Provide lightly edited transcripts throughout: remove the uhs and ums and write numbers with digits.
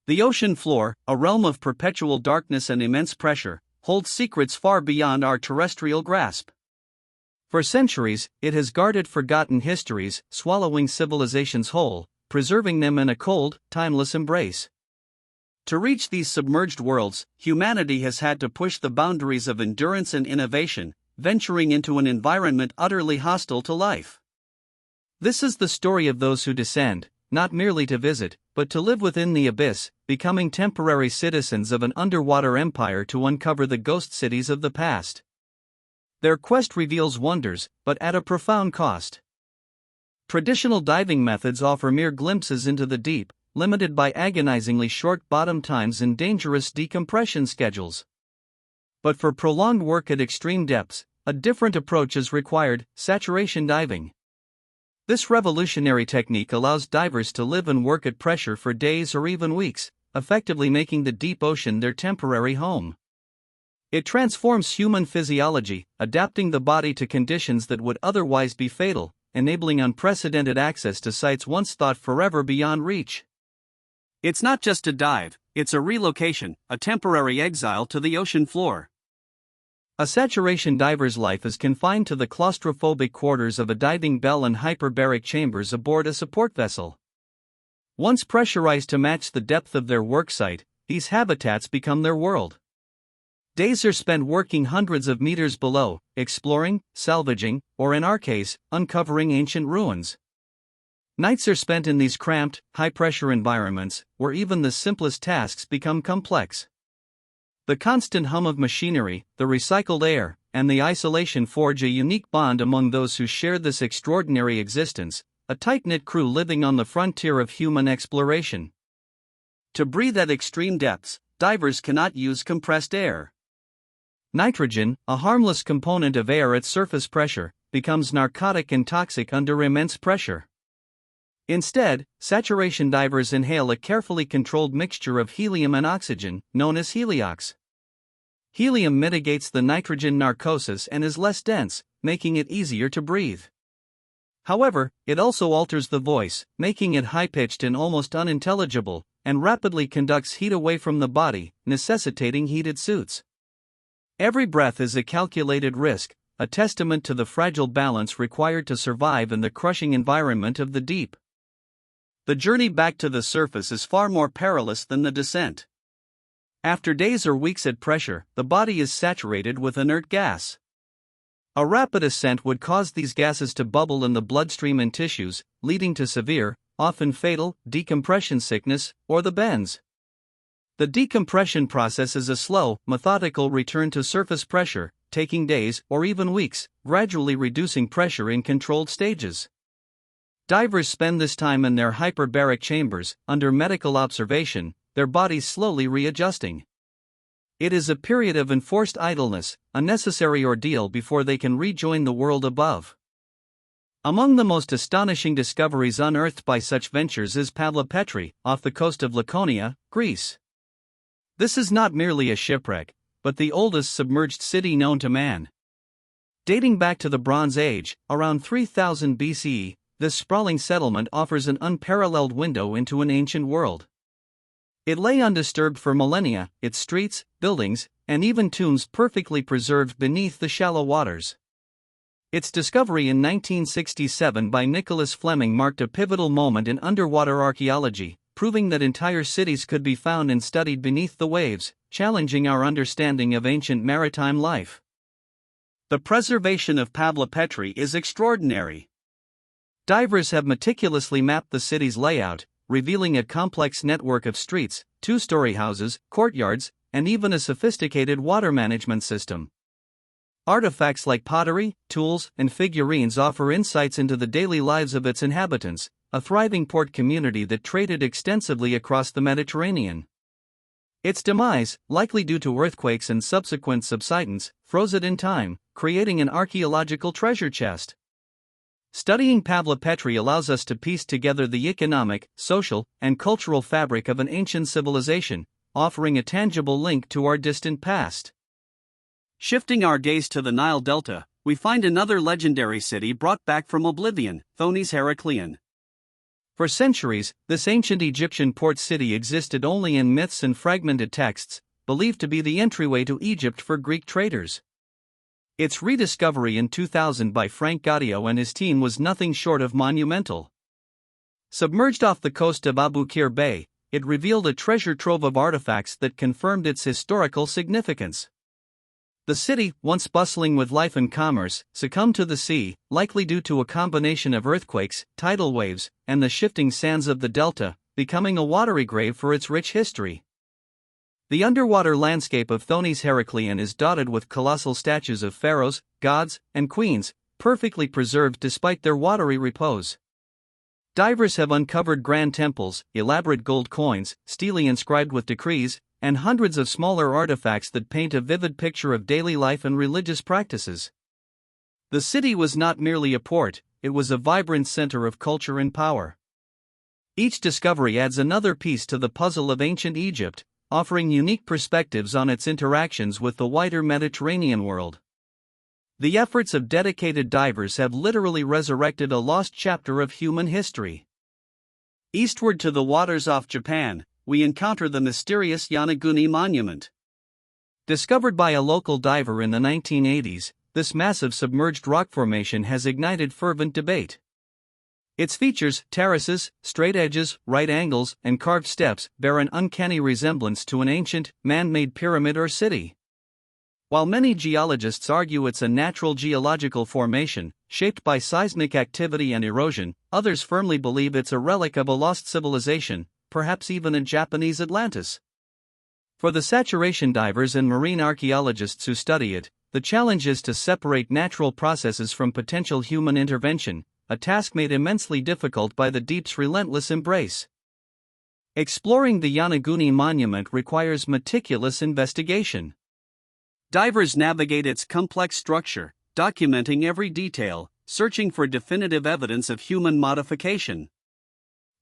The ocean floor, a realm of perpetual darkness and immense pressure, holds secrets far beyond our terrestrial grasp. For centuries, it has guarded forgotten histories, swallowing civilizations whole, preserving them in a cold, timeless embrace. To reach these submerged worlds, humanity has had to push the boundaries of endurance and innovation, venturing into an environment utterly hostile to life. This is the story of those who descend, not merely to visit, but to live within the abyss, becoming temporary citizens of an underwater empire to uncover the ghost cities of the past. Their quest reveals wonders, but at a profound cost. Traditional diving methods offer mere glimpses into the deep, limited by agonizingly short bottom times and dangerous decompression schedules. But for prolonged work at extreme depths, a different approach is required: saturation diving. This revolutionary technique allows divers to live and work at pressure for days or even weeks, effectively making the deep ocean their temporary home. It transforms human physiology, adapting the body to conditions that would otherwise be fatal, enabling unprecedented access to sites once thought forever beyond reach. It's not just a dive, it's a relocation, a temporary exile to the ocean floor. A saturation diver's life is confined to the claustrophobic quarters of a diving bell and hyperbaric chambers aboard a support vessel. Once pressurized to match the depth of their worksite, these habitats become their world. Days are spent working hundreds of meters below, exploring, salvaging, or in our case, uncovering ancient ruins. Nights are spent in these cramped, high-pressure environments, where even the simplest tasks become complex. The constant hum of machinery, the recycled air, and the isolation forge a unique bond among those who share this extraordinary existence, a tight-knit crew living on the frontier of human exploration. To breathe at extreme depths, divers cannot use compressed air. Nitrogen, a harmless component of air at surface pressure, becomes narcotic and toxic under immense pressure. Instead, saturation divers inhale a carefully controlled mixture of helium and oxygen, known as heliox. Helium mitigates the nitrogen narcosis and is less dense, making it easier to breathe. However, it also alters the voice, making it high-pitched and almost unintelligible, and rapidly conducts heat away from the body, necessitating heated suits. Every breath is a calculated risk, a testament to the fragile balance required to survive in the crushing environment of the deep. The journey back to the surface is far more perilous than the descent. After days or weeks at pressure, the body is saturated with inert gas. A rapid ascent would cause these gases to bubble in the bloodstream and tissues, leading to severe, often fatal, decompression sickness, or the bends. The decompression process is a slow, methodical return to surface pressure, taking days or even weeks, gradually reducing pressure in controlled stages. Divers spend this time in their hyperbaric chambers, under medical observation, their bodies slowly readjusting. It is a period of enforced idleness, a necessary ordeal before they can rejoin the world above. Among the most astonishing discoveries unearthed by such ventures is Pavlopetri, off the coast of Laconia, Greece. This is not merely a shipwreck, but the oldest submerged city known to man. Dating back to the Bronze Age, around 3000 BCE, this sprawling settlement offers an unparalleled window into an ancient world. It lay undisturbed for millennia, its streets, buildings, and even tombs perfectly preserved beneath the shallow waters. Its discovery in 1967 by Nicholas Fleming marked a pivotal moment in underwater archaeology, proving that entire cities could be found and studied beneath the waves, challenging our understanding of ancient maritime life. The preservation of Pavlopetri is extraordinary. Divers have meticulously mapped the city's layout, revealing a complex network of streets, two-story houses, courtyards, and even a sophisticated water management system. Artifacts like pottery, tools, and figurines offer insights into the daily lives of its inhabitants, a thriving port community that traded extensively across the Mediterranean. Its demise, likely due to earthquakes and subsequent subsidence, froze it in time, creating an archaeological treasure chest. Studying Pavlopetri allows us to piece together the economic, social, and cultural fabric of an ancient civilization, offering a tangible link to our distant past. Shifting our gaze to the Nile Delta, we find another legendary city brought back from oblivion, Thonis Heracleion. For centuries, this ancient Egyptian port city existed only in myths and fragmented texts, believed to be the entryway to Egypt for Greek traders. Its rediscovery in 2000 by Frank Gaudio and his team was nothing short of monumental. Submerged off the coast of Abu Qir Bay, it revealed a treasure trove of artifacts that confirmed its historical significance. The city, once bustling with life and commerce, succumbed to the sea, likely due to a combination of earthquakes, tidal waves, and the shifting sands of the delta, becoming a watery grave for its rich history. The underwater landscape of Thonis Heracleion is dotted with colossal statues of pharaohs, gods, and queens, perfectly preserved despite their watery repose. Divers have uncovered grand temples, elaborate gold coins, stelae inscribed with decrees, and hundreds of smaller artifacts that paint a vivid picture of daily life and religious practices. The city was not merely a port, it was a vibrant center of culture and power. Each discovery adds another piece to the puzzle of ancient Egypt, offering unique perspectives on its interactions with the wider Mediterranean world. The efforts of dedicated divers have literally resurrected a lost chapter of human history. Eastward to the waters off Japan, we encounter the mysterious Yonaguni Monument. Discovered by a local diver in the 1980s, this massive submerged rock formation has ignited fervent debate. Its features, terraces, straight edges, right angles, and carved steps, bear an uncanny resemblance to an ancient, man-made pyramid or city. While many geologists argue it's a natural geological formation, shaped by seismic activity and erosion, others firmly believe it's a relic of a lost civilization, perhaps even a Japanese Atlantis. For the saturation divers and marine archaeologists who study it, the challenge is to separate natural processes from potential human intervention, a task made immensely difficult by the deep's relentless embrace. Exploring the Yonaguni Monument requires meticulous investigation. Divers navigate its complex structure, documenting every detail, searching for definitive evidence of human modification.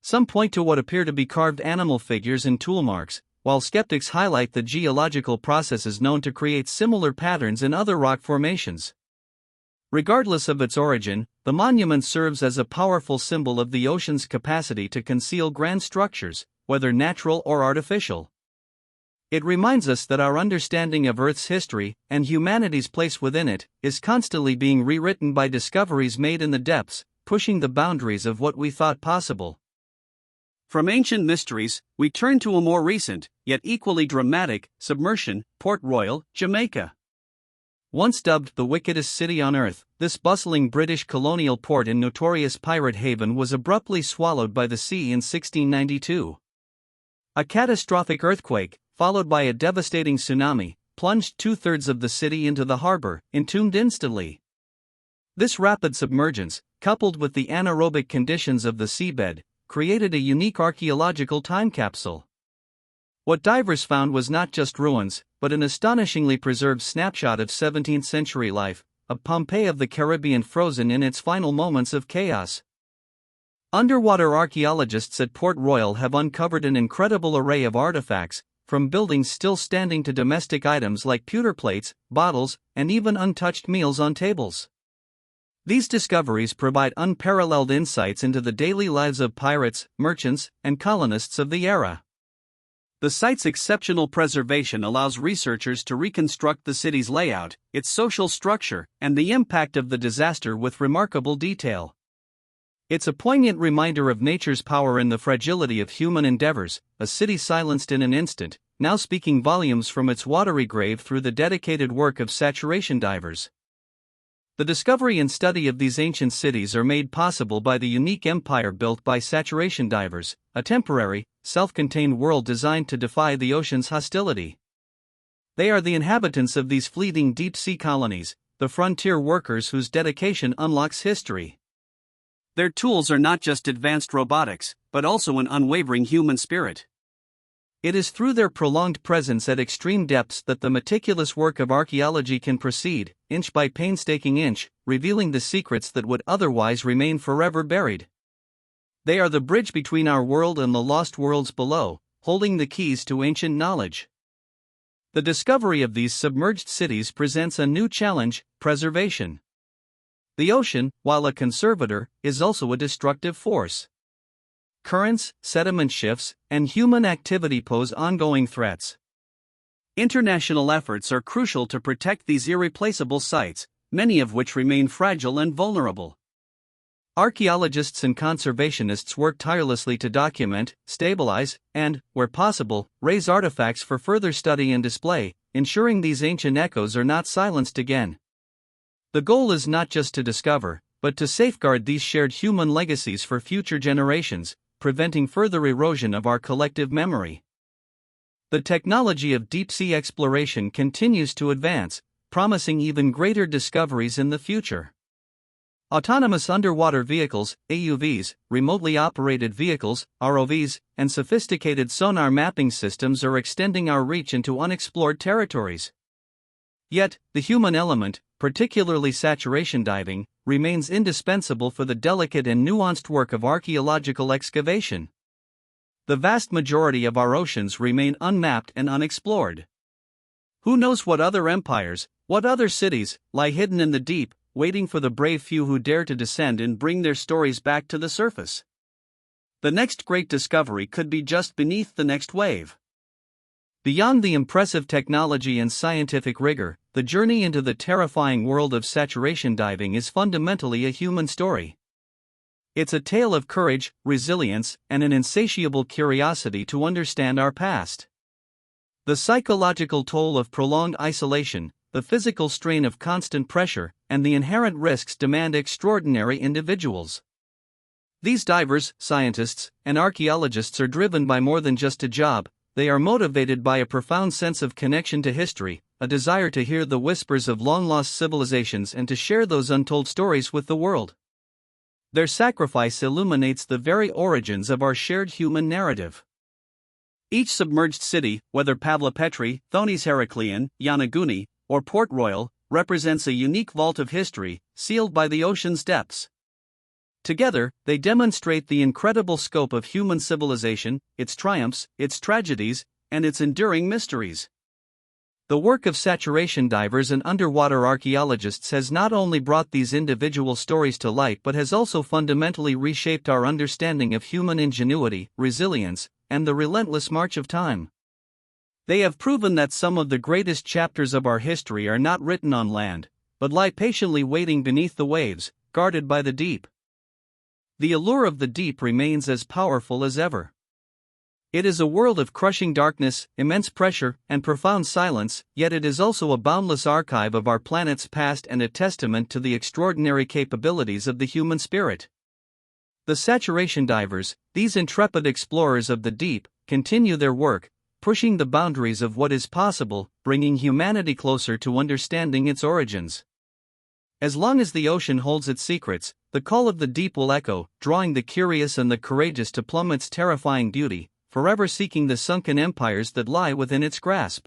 Some point to what appear to be carved animal figures and tool marks, while skeptics highlight the geological processes known to create similar patterns in other rock formations. Regardless of its origin, the monument serves as a powerful symbol of the ocean's capacity to conceal grand structures, whether natural or artificial. It reminds us that our understanding of Earth's history, and humanity's place within it, is constantly being rewritten by discoveries made in the depths, pushing the boundaries of what we thought possible. From ancient mysteries, we turn to a more recent, yet equally dramatic, submersion, Port Royal, Jamaica. Once dubbed the wickedest city on Earth, this bustling British colonial port and notorious pirate haven was abruptly swallowed by the sea in 1692. A catastrophic earthquake, followed by a devastating tsunami, plunged two-thirds of the city into the harbor, entombed instantly. This rapid submergence, coupled with the anaerobic conditions of the seabed, created a unique archaeological time capsule. What divers found was not just ruins, but an astonishingly preserved snapshot of 17th-century life, a Pompeii of the Caribbean frozen in its final moments of chaos. Underwater archaeologists at Port Royal have uncovered an incredible array of artifacts, from buildings still standing to domestic items like pewter plates, bottles, and even untouched meals on tables. These discoveries provide unparalleled insights into the daily lives of pirates, merchants, and colonists of the era. The site's exceptional preservation allows researchers to reconstruct the city's layout, its social structure, and the impact of the disaster with remarkable detail. It's a poignant reminder of nature's power and the fragility of human endeavors, a city silenced in an instant, now speaking volumes from its watery grave through the dedicated work of saturation divers. The discovery and study of these ancient cities are made possible by the unique empire built by saturation divers, a temporary, self-contained world designed to defy the ocean's hostility. They are the inhabitants of these fleeting deep-sea colonies, the frontier workers whose dedication unlocks history. Their tools are not just advanced robotics, but also an unwavering human spirit. It is through their prolonged presence at extreme depths that the meticulous work of archaeology can proceed, inch by painstaking inch, revealing the secrets that would otherwise remain forever buried. They are the bridge between our world and the lost worlds below, holding the keys to ancient knowledge. The discovery of these submerged cities presents a new challenge: preservation. The ocean, while a conservator, is also a destructive force. currents, sediment shifts, and human activity pose ongoing threats. International efforts are crucial to protect these irreplaceable sites, many of which remain fragile and vulnerable. Archaeologists and conservationists work tirelessly to document, stabilize, and, where possible, raise artifacts for further study and display, ensuring these ancient echoes are not silenced again. The goal is not just to discover, but to safeguard these shared human legacies for future generations, preventing further erosion of our collective memory. The technology of deep-sea exploration continues to advance, promising even greater discoveries in the future. Autonomous underwater vehicles, AUVs, remotely operated vehicles, ROVs, and sophisticated sonar mapping systems are extending our reach into unexplored territories. Yet, the human element, particularly saturation diving, remains indispensable for the delicate and nuanced work of archaeological excavation. The vast majority of our oceans remain unmapped and unexplored. Who knows what other empires, what other cities, lie hidden in the deep, waiting for the brave few who dare to descend and bring their stories back to the surface. The next great discovery could be just beneath the next wave. Beyond the impressive technology and scientific rigor, the journey into the terrifying world of saturation diving is fundamentally a human story. It's a tale of courage, resilience, and an insatiable curiosity to understand our past. The psychological toll of prolonged isolation, the physical strain of constant pressure, and the inherent risks demand extraordinary individuals. These divers, scientists, and archaeologists are driven by more than just a job. They are motivated by a profound sense of connection to history, a desire to hear the whispers of long-lost civilizations and to share those untold stories with the world. Their sacrifice illuminates the very origins of our shared human narrative. Each submerged city, whether Pavlopetri, Thonis Heraclean, Yonaguni, or Port Royal, represents a unique vault of history, sealed by the ocean's depths. Together, they demonstrate the incredible scope of human civilization, its triumphs, its tragedies, and its enduring mysteries. The work of saturation divers and underwater archaeologists has not only brought these individual stories to light but has also fundamentally reshaped our understanding of human ingenuity, resilience, and the relentless march of time. They have proven that some of the greatest chapters of our history are not written on land, but lie patiently waiting beneath the waves, guarded by the deep. The allure of the deep remains as powerful as ever. It is a world of crushing darkness, immense pressure, and profound silence, yet it is also a boundless archive of our planet's past and a testament to the extraordinary capabilities of the human spirit. The saturation divers, these intrepid explorers of the deep, continue their work, pushing the boundaries of what is possible, bringing humanity closer to understanding its origins. As long as the ocean holds its secrets, the call of the deep will echo, drawing the curious and the courageous to plumb its terrifying beauty, forever seeking the sunken empires that lie within its grasp.